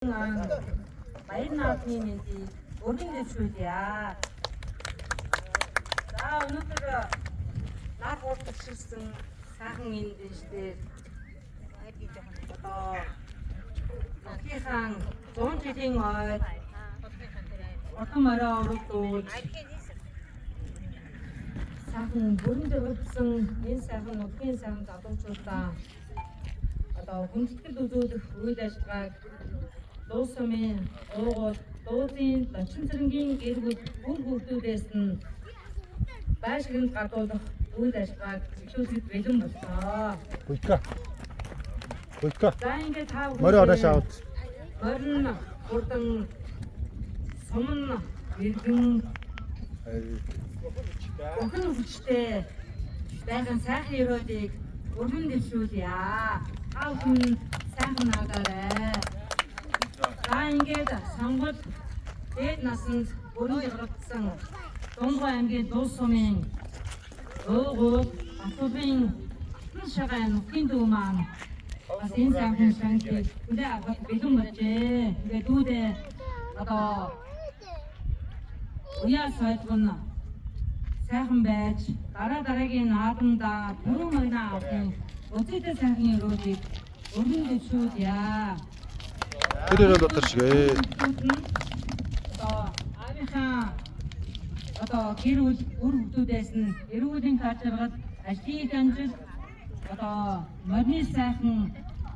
Баяр наадмын мэндийг өргөн дэвшүүлье. За өнөөдөр наад хурдчилсан сайхан эндэнчдэр одоо Ахихан 100 жилийн ойд Отон морой урагдууд сайхан бүрэн дэвшүүлсэн энэ сайхан нутгийн сайхан залуучуудаа одоо хүндэтгэл үзүүлэх үйл ажиллагааг Дуу сумын уугуул дуусын Лочин цэрэнгийн гэр бүл хүүхдүүдээс нь байшинд гадуулах үйл ажиллагааг эхлүүлэхэд бэлэн боллоо. Хөлтгөө. За ингээд та Морин ороош аваад. Морин хурдан сумн иргэн өхөн хүчтэй байнгын сайхан өрөөдийг өргөн дэвшүүлье. Та бүхэн сайхан наагаарай. За ингээд сонгол дээд насанд өргөн явагдсан Дунгой аймгийн Дуу сумын уугуул Батбын шагаан нутгийн дүү маань бас энэ сайхан шанхийг хүлээ авах бэлэн болжээ. Тэгээд дүүдээ одоо уяа соёлгон сайхан байж дараагийн наадамдаа бүрэн морина авахын өцөдөө сайхан өрөөдийг өргөн дэвшүүлье. Тэр дотор шигээ. Одоо аавынхаа одоо гэр бүл үр хүүхдүүдээс нь эрүүлийн харчиргал ажлын амжилт одоо морины сайхан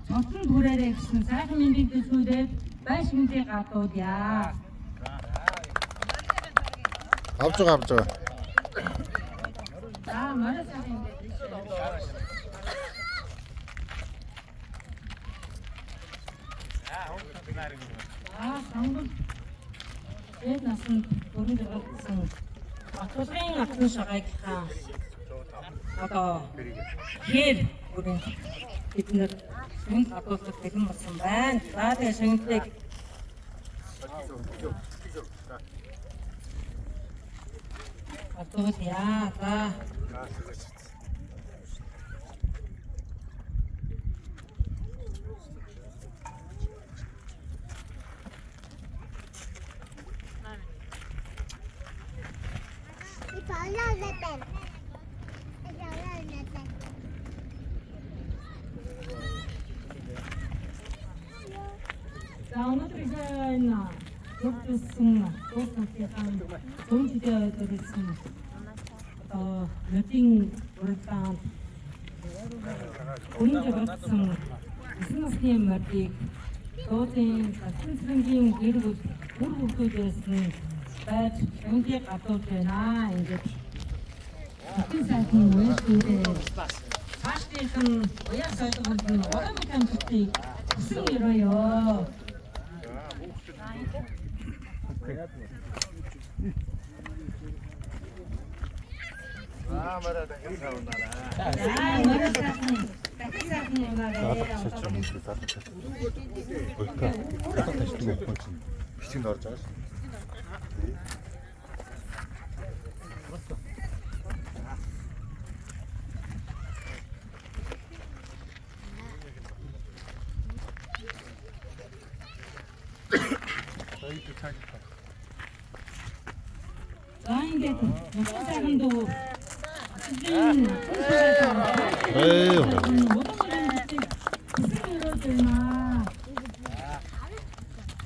цонхон түрээрээ гэсэн сайхан мэндийг дэвшүүлээд байшингийн гатуудъя. Авч байгаа. За морин сайхан сонгол дээд насанд өргөн дэвшүүлсэн Батбын алтан шагаагийнхаа одоо хэр бүрэн бид нар шинэ гадуулгад бэлэн болсон байна. За тэгээ шинэтлэг гадуулъя. За За өнөөдөр энэ бүгдсэн дуусныхаа зөвхөн өдөрсөн одоо нутгийн уралдаанд өнөөдөр болсон бизнесны мөрдийг дуусын Лочин цэрэнгийн гэр бүл үр хүүхдүүдээс нь байж өнгийн гадуулж байна. Ингээд нутгийн сайхан үйлдвэрээ хаашдын уяа соёлгонд нь олон кампусыг хүсэн өрөөё. Марада хэлсаунаараа. Марада дахиад унаарай. Хөлтгөө. Бичинд орж байгаа шүү. За ингээд сайхан дуу Эй.